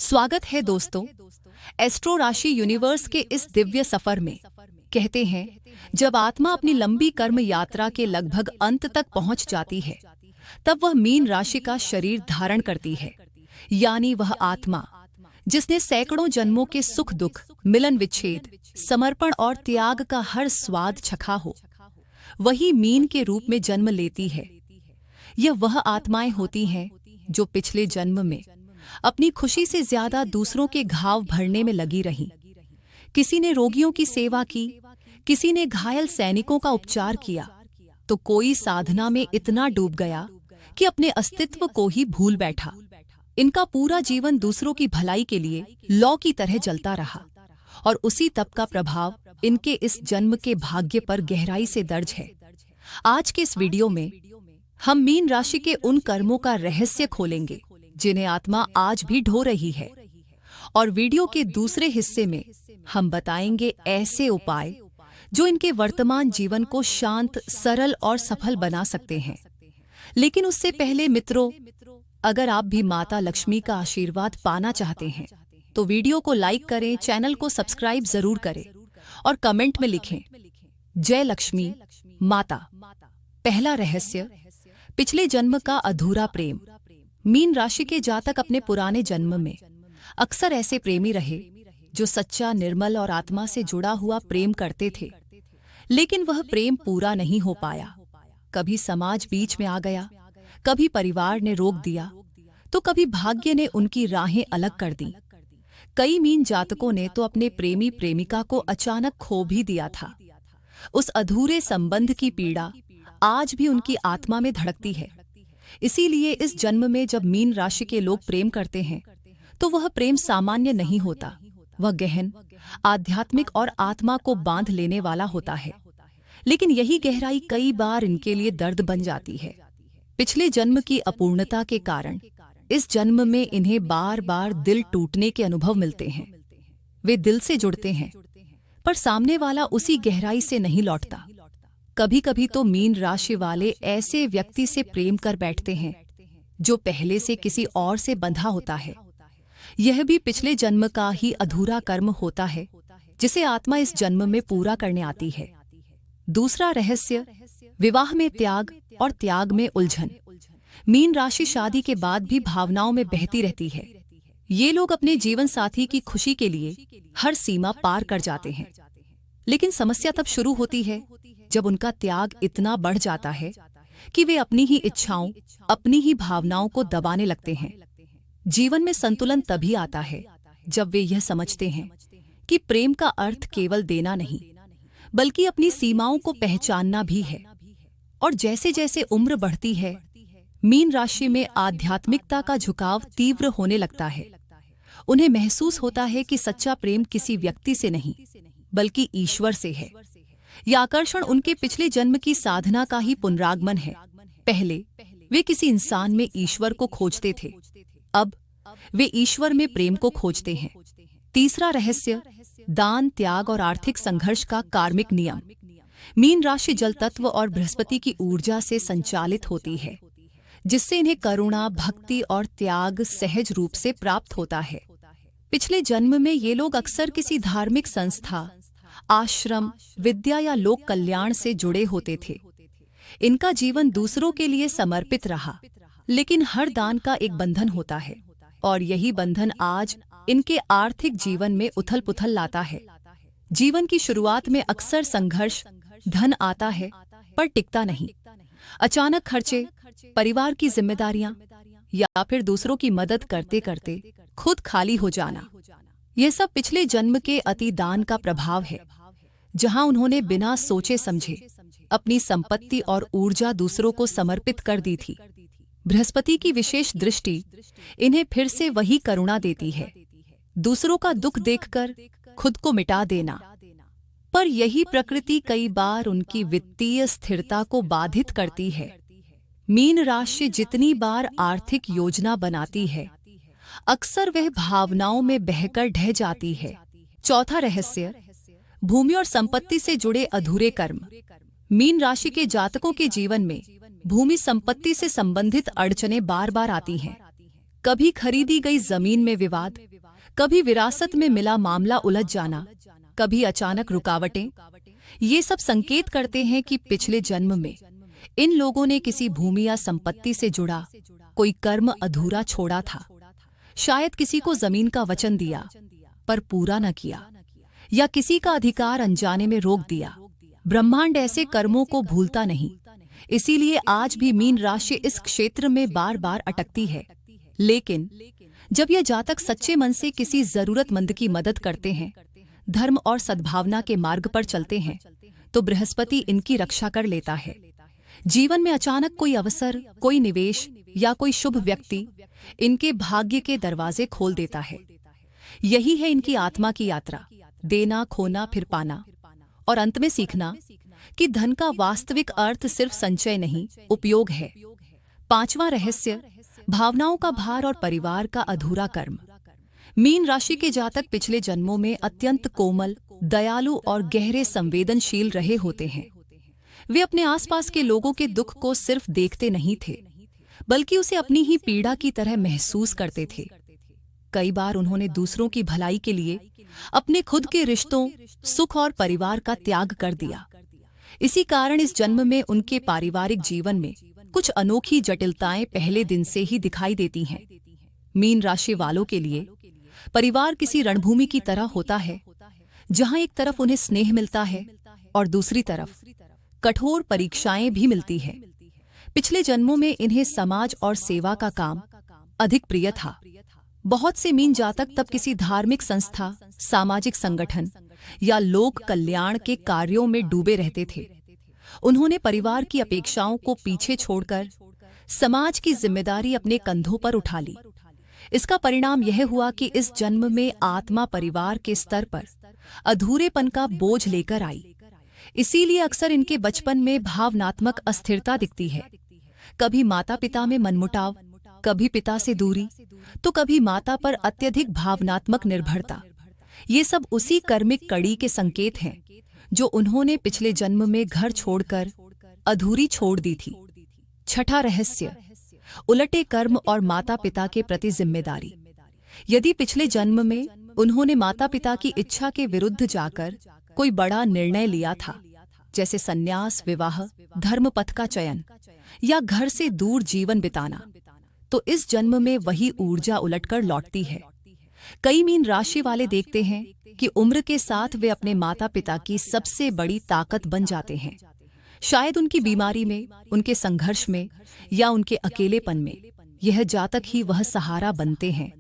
स्वागत है दोस्तों, एस्ट्रो राशि यूनिवर्स के इस दिव्य सफर में। कहते हैं, जब आत्मा अपनी लंबी कर्म यात्रा के लगभग अंत तक पहुंच जाती है, तब वह मीन राशि का शरीर धारण करती है। यानी वह आत्मा जिसने सैकड़ों जन्मों के सुख दुख, मिलन विच्छेद, समर्पण और त्याग का हर स्वाद चखा हो, वही मीन के रूप में जन्म लेती है। यह वह आत्माएं होती हैं जो पिछले जन्म में अपनी खुशी से ज्यादा दूसरों के घाव भरने में लगी रहीं। किसी ने रोगियों की सेवा की, किसी ने घायल सैनिकों का उपचार किया, तो कोई साधना में इतना डूब गया कि अपने अस्तित्व को ही भूल बैठा। इनका पूरा जीवन दूसरों की भलाई के लिए लौ की तरह जलता रहा, और उसी तप का प्रभाव इनके इस जन्म के भाग्य पर गहराई से दर्ज है। आज के इस वीडियो में हम मीन राशि के उन कर्मों का रहस्य खोलेंगे जिन्हें आत्मा आज भी ढो रही है, और वीडियो के दूसरे हिस्से में हम बताएंगे ऐसे उपाय जो इनके वर्तमान जीवन को शांत, सरल और सफल बना सकते हैं। लेकिन उससे पहले मित्रों, अगर आप भी माता लक्ष्मी का आशीर्वाद पाना चाहते हैं तो वीडियो को लाइक करें, चैनल को सब्सक्राइब जरूर करें और कमेंट में लिखें जय लक्ष्मी माता। पहला रहस्य, पिछले जन्म का अधूरा प्रेम। मीन राशि के जातक अपने पुराने जन्म में अक्सर ऐसे प्रेमी रहे जो सच्चा, निर्मल और आत्मा से जुड़ा हुआ प्रेम करते थे, लेकिन वह प्रेम पूरा नहीं हो पाया। कभी समाज बीच में आ गया, कभी परिवार ने रोक दिया, तो कभी भाग्य ने उनकी राहें अलग कर दी। कई मीन जातकों ने तो अपने प्रेमी प्रेमिका को अचानक खो भी दिया था। उस अधूरे संबंध की पीड़ा आज भी उनकी आत्मा में धड़कती है। इसीलिए इस जन्म में जब मीन राशि के लोग प्रेम करते हैं तो वह प्रेम सामान्य नहीं होता, वह गहन, आध्यात्मिक और आत्मा को बांध लेने वाला होता है। लेकिन यही गहराई कई बार इनके लिए दर्द बन जाती है। पिछले जन्म की अपूर्णता के कारण इस जन्म में इन्हें बार बार दिल टूटने के अनुभव मिलते हैं। वे दिल से जुड़ते हैं, पर सामने वाला उसी गहराई से नहीं लौटता। कभी कभी तो मीन राशि वाले ऐसे व्यक्ति से प्रेम कर बैठते हैं जो पहले से किसी और से बंधा होता है। यह भी पिछले जन्म का ही अधूरा कर्म होता है जिसे आत्मा इस जन्म में पूरा करने आती है। दूसरा रहस्य, विवाह में त्याग और त्याग में उलझन। मीन राशि शादी के बाद भी भावनाओं में बहती रहती है। ये लोग अपने जीवन साथी की खुशी के लिए हर सीमा पार कर जाते हैं, लेकिन समस्या तब शुरू होती है जब उनका त्याग इतना बढ़ जाता है कि वे अपनी ही इच्छाओं, अपनी ही भावनाओं को दबाने लगते हैं। जीवन में संतुलन तभी आता है जब वे यह समझते हैं कि प्रेम का अर्थ केवल देना नहीं, बल्कि अपनी सीमाओं को पहचानना भी है। और जैसे जैसे उम्र बढ़ती है, मीन राशि में आध्यात्मिकता का झुकाव तीव्र होने लगता है। उन्हें महसूस होता है कि सच्चा प्रेम किसी व्यक्ति से नहीं, बल्कि ईश्वर से है। यह आकर्षण उनके पिछले जन्म की साधना का ही पुनरागमन है। पहले वे किसी इंसान में ईश्वर को खोजते थे, अब वे ईश्वर में प्रेम को खोजते हैं। तीसरा रहस्य, दान, त्याग और आर्थिक संघर्ष का कार्मिक नियम। मीन राशि जल तत्व और बृहस्पति की ऊर्जा से संचालित होती है, जिससे इन्हें करुणा, भक्ति और त्याग सहज रूप से प्राप्त होता है। पिछले जन्म में ये लोग अक्सर किसी धार्मिक संस्था, आश्रम, विद्या या लोक कल्याण से जुड़े होते थे। इनका जीवन दूसरों के लिए समर्पित रहा, लेकिन हर दान का एक बंधन होता है, और यही बंधन आज इनके आर्थिक जीवन में उथल पुथल लाता है। जीवन की शुरुआत में अक्सर संघर्ष, धन आता है पर टिकता नहीं। अचानक खर्चे, परिवार की जिम्मेदारियां या फिर दूसरों की मदद करते करते खुद खाली हो जाना, यह सब पिछले जन्म के अतिदान का प्रभाव है, जहां उन्होंने बिना सोचे समझे अपनी संपत्ति और ऊर्जा दूसरों को समर्पित कर दी थी। बृहस्पति की विशेष दृष्टि इन्हें फिर से वही करुणा देती है, दूसरों का दुख देखकर खुद को मिटा देना। पर यही प्रकृति कई बार उनकी वित्तीय स्थिरता को बाधित करती है। मीन राशि जितनी बार आर्थिक योजना बनाती है, अक्सर वह भावनाओं में बहकर ढह जाती है। चौथा रहस्य, भूमि और संपत्ति से जुड़े अधूरे कर्म। मीन राशि के जातकों के जीवन में भूमि संपत्ति से संबंधित अड़चनें बार बार आती हैं। कभी खरीदी गई जमीन में विवाद, कभी विरासत में मिला मामला उलझ जाना, कभी अचानक रुकावटें। ये सब संकेत करते हैं कि पिछले जन्म में इन लोगों ने किसी भूमि या संपत्ति से जुड़ा कोई कर्म अधूरा छोड़ा था। शायद किसी को जमीन का वचन दिया पर पूरा न किया, या किसी का अधिकार अनजाने में रोक दिया। ब्रह्मांड ऐसे कर्मों को भूलता नहीं, इसीलिए आज भी मीन राशि इस क्षेत्र में बार बार अटकती है। लेकिन जब यह जातक सच्चे मन से किसी जरूरतमंद की मदद करते हैं, धर्म और सद्भावना के मार्ग पर चलते हैं, तो बृहस्पति इनकी रक्षा कर लेता है। जीवन में अचानक कोई अवसर, कोई निवेश या कोई शुभ व्यक्ति इनके भाग्य के दरवाजे खोल देता है। यही है इनकी आत्मा की यात्रा, देना, खोना, फिर पाना, और अंत में सीखना कि धन का वास्तविक अर्थ सिर्फ संचय नहीं, उपयोग है। पांचवां रहस्य, भावनाओं का भार और परिवार का अधूरा कर्म। मीन राशि के जातक पिछले जन्मों में अत्यंत कोमल, दयालु और गहरे संवेदनशील रहे होते हैं। वे अपने आसपास के लोगों के दुख को सिर्फ देखते नहीं थे, बल्कि उसे अपनी ही पीड़ा की तरह महसूस करते थे। कई बार उन्होंने दूसरों की भलाई के लिए अपने खुद के रिश्तों, सुख और परिवार का त्याग कर दिया। इसी कारण इस जन्म में उनके पारिवारिक जीवन में कुछ अनोखी जटिलताएं पहले दिन से ही दिखाई देती हैं। मीन राशि वालों के लिए परिवार किसी रणभूमि की तरह होता है, जहां एक तरफ उन्हें स्नेह मिलता है और दूसरी तरफ कठोर परीक्षाएं भी मिलती है। पिछले जन्मों में इन्हें समाज और सेवा का काम अधिक प्रिय था। बहुत से मीन जातक तब किसी धार्मिक संस्था, सामाजिक संगठन या लोक कल्याण के कार्यों में डूबे रहते थे। उन्होंने परिवार की अपेक्षाओं को पीछे छोड़कर समाज की जिम्मेदारी अपने कंधों पर उठा ली। इसका परिणाम यह हुआ कि इस जन्म में आत्मा परिवार के स्तर पर अधूरेपन का बोझ लेकर आई। इसीलिए अक्सर इनके बचपन में भावनात्मक अस्थिरता दिखती है। कभी माता पिता में मनमुटाव, कभी पिता से दूरी, तो कभी माता पर अत्यधिक भावनात्मक निर्भरता। ये सब उसी कर्मिक कड़ी के संकेत हैं जो उन्होंने पिछले जन्म में घर छोड़कर अधूरी छोड़ दी थी। छठा रहस्य, उलटे कर्म और माता पिता के प्रति जिम्मेदारी। यदि पिछले जन्म में उन्होंने माता पिता की इच्छा के विरुद्ध जाकर कोई बड़ा निर्णय लिया था, जैसे संन्यास, विवाह, धर्म पथ का चयन या घर से दूर जीवन बिताना, तो इस जन्म में वही ऊर्जा उलटकर लौटती है। कई मीन राशि वाले देखते हैं कि उम्र के साथ वे अपने माता पिता की सबसे बड़ी ताकत बन जाते हैं। शायद उनकी बीमारी में, उनके संघर्ष में या उनके अकेलेपन में यह जातक ही वह सहारा बनते हैं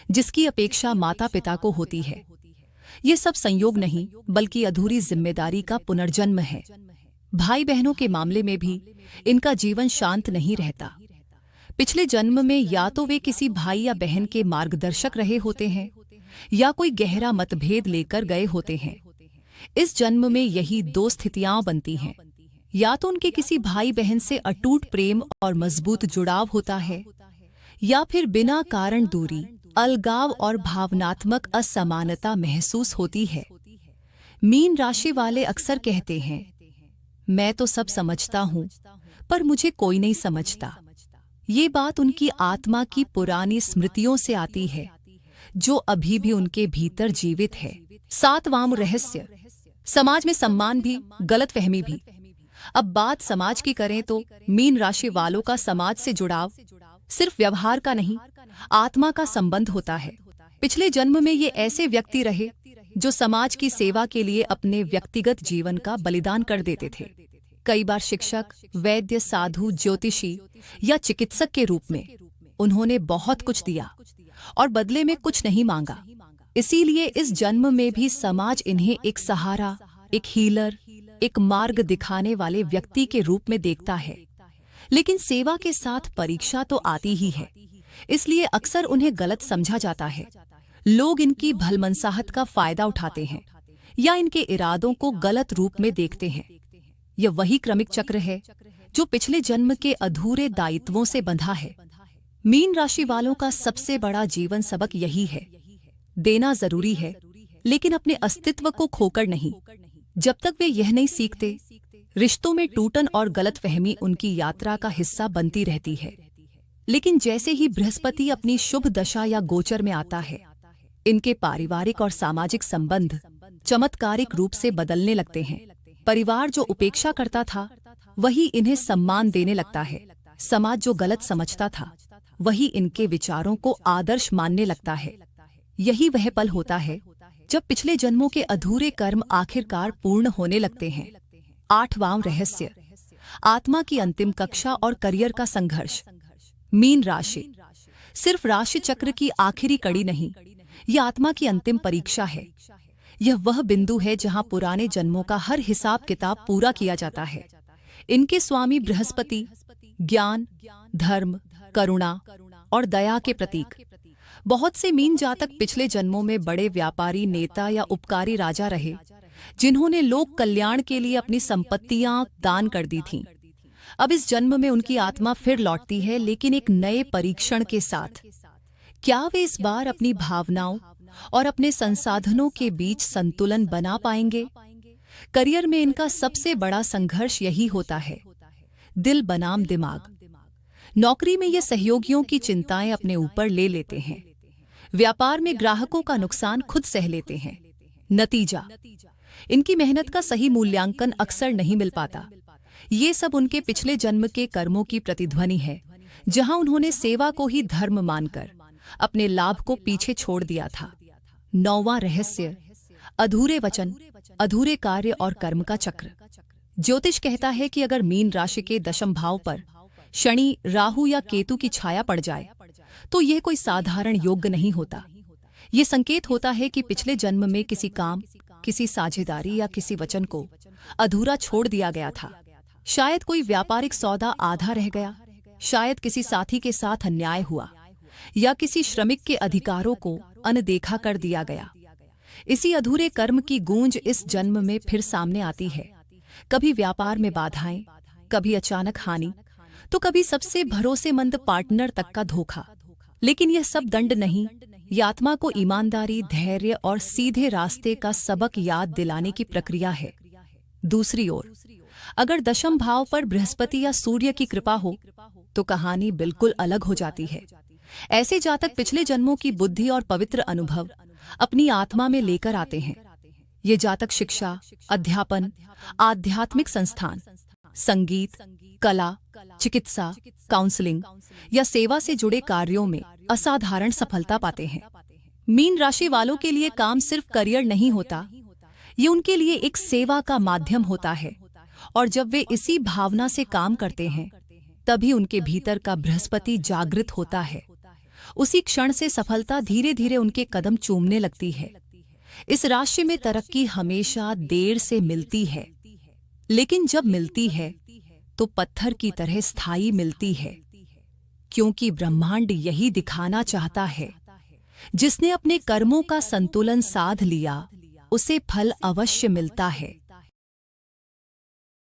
जिसकी अपेक्षा माता पिता को होती है। ये सब संयोग नहीं, बल्कि अधूरी जिम्मेदारी का पुनर्जन्म है। भाई बहनों के मामले में भी इनका जीवन शांत नहीं रहता। पिछले जन्म में या तो वे किसी भाई या बहन के मार्गदर्शक रहे होते हैं या कोई गहरा मतभेद लेकर गए होते हैं। इस जन्म में यही दो स्थितियां बनती हैं, या तो उनके किसी भाई बहन से अटूट प्रेम और मजबूत जुड़ाव होता है, या फिर बिना कारण दूरी, अलगाव और भावनात्मक असमानता महसूस होती है। मीन राशि वाले अक्सर कहते हैं, मैं तो सब समझता हूं पर मुझे कोई नहीं समझता। ये बात उनकी आत्मा की पुरानी स्मृतियों से आती है जो अभी भी उनके भीतर जीवित है। सातवां रहस्य, समाज में सम्मान भी, गलतफहमी भी। अब बात समाज की करें तो मीन राशि वालों का समाज से जुड़ाव सिर्फ व्यवहार का नहीं, आत्मा का संबंध होता है। पिछले जन्म में ये ऐसे व्यक्ति रहे जो समाज की सेवा के लिए अपने व्यक्तिगत जीवन का बलिदान कर देते थे। कई बार शिक्षक, वैद्य, साधु, ज्योतिषी या चिकित्सक के रूप में उन्होंने बहुत कुछ दिया और बदले में कुछ नहीं मांगा। इसीलिए इस जन्म में भी समाज इन्हें एक सहारा, एक हीलर, एक मार्ग दिखाने वाले व्यक्ति के रूप में देखता है। लेकिन सेवा के साथ परीक्षा तो आती ही है, इसलिए अक्सर उन्हें गलत समझा जाता है। लोग इनकी भलमनसाहत का फायदा उठाते हैं या इनके इरादों को गलत रूप में देखते हैं। यह वही क्रमिक चक्र है जो पिछले जन्म के अधूरे दायित्वों से बंधा है। मीन राशि वालों का सबसे बड़ा जीवन सबक यही है, देना जरूरी है लेकिन अपने अस्तित्व को खोकर नहीं। जब तक वे यह नहीं सीखते, रिश्तों में टूटन और गलतफहमी उनकी यात्रा का हिस्सा बनती रहती है। लेकिन जैसे ही बृहस्पति अपनी शुभ दशा या गोचर में आता है, इनके पारिवारिक और सामाजिक संबंध चमत्कारिक रूप से बदलने लगते हैं। परिवार जो उपेक्षा करता था वही इन्हें सम्मान देने लगता है। समाज जो गलत समझता था वही इनके विचारों को आदर्श मानने लगता है। यही वह पल होता है जब पिछले जन्मों के अधूरे कर्म आखिरकार पूर्ण होने लगते हैं। 8वां रहस्य, आत्मा की अंतिम कक्षा और करियर का संघर्ष। मीन राशि सिर्फ राशि चक्र की आखिरी कड़ी नहीं, यह आत्मा की अंतिम परीक्षा है। यह वह बिंदु है जहां पुराने जन्मों का हर हिसाब किताब पूरा किया जाता है। इनके स्वामी बृहस्पति ज्ञान, धर्म, करुणा और दया के प्रतीक। बहुत से मीन जातक पिछले जन्मों में बड़े व्यापारी, नेता या उपकारी राजा रहे, जिन्होंने लोक कल्याण के लिए अपनी संपत्तियां दान कर दी थीं। अब इस जन्म में उनकी आत्मा फिर लौटती है, लेकिन एक नए परीक्षण के साथ। क्या वे इस बार अपनी भावनाओं और अपने संसाधनों के बीच संतुलन बना पाएंगे? करियर में इनका सबसे बड़ा संघर्ष यही होता है, दिल बनाम दिमाग। नौकरी में ये सहयोगियों की चिंताएं अपने ऊपर ले लेते हैं। व्यापार में ग्राहकों का नुकसान खुद सह लेते हैं। नतीजा, इनकी मेहनत का सही मूल्यांकन अक्सर नहीं मिल पाता। ये सब उनके पिछले जन्म के कर्मों की प्रतिध्वनि है, जहां उन्होंने सेवा को ही धर्म मानकर अपने लाभ को पीछे छोड़ दिया था। 9वां रहस्य, अधूरे वचन, अधूरे कार्य और कर्म का चक्र। ज्योतिष कहता है कि अगर मीन राशि के दशम भाव पर शनि, राहु या केतु की छाया पड़ जाए तो यह कोई साधारण योग नहीं होता। ये संकेत होता है कि पिछले जन्म में किसी काम, किसी साझेदारी या किसी वचन को अधूरा छोड़ दिया गया था। शायद कोई व्यापारिक सौदा आधा रह गया, शायद किसी साथी के साथ अन्याय हुआ, या किसी श्रमिक के अधिकारों को अनदेखा कर दिया गया। इसी अधूरे कर्म की गूंज इस जन्म में फिर सामने आती है। कभी व्यापार में बाधाएं, कभी अचानक हानि, तो कभी सबसे भरोसेमंद पार्टनर तक का धोखा। लेकिन यह सब दंड नहीं, यह आत्मा को ईमानदारी, धैर्य और सीधे रास्ते का सबक याद दिलाने की प्रक्रिया है। दूसरी ओर, अगर दशम भाव पर बृहस्पति या सूर्य की कृपा हो तो कहानी बिल्कुल अलग हो जाती है। ऐसे जातक पिछले जन्मों की बुद्धि और पवित्र अनुभव अपनी आत्मा में लेकर आते हैं। ये जातक शिक्षा, अध्यापन, आध्यात्मिक संस्थान, संगीत, कला, चिकित्सा, काउंसलिंग या सेवा से जुड़े कार्यों में असाधारण सफलता पाते हैं। मीन राशि वालों के लिए काम सिर्फ करियर नहीं होता, ये उनके लिए एक सेवा का माध्यम होता है। और जब वे इसी भावना से काम करते हैं, तभी उनके भीतर का बृहस्पति जागृत होता है। उसी क्षण से सफलता धीरे धीरे उनके कदम चूमने लगती है। इस राशि में तरक्की हमेशा देर से मिलती है, लेकिन जब मिलती है तो पत्थर की तरह स्थायी मिलती है, क्योंकि ब्रह्मांड यही दिखाना चाहता है, जिसने अपने कर्मों का संतुलन साध लिया उसे फल अवश्य मिलता है।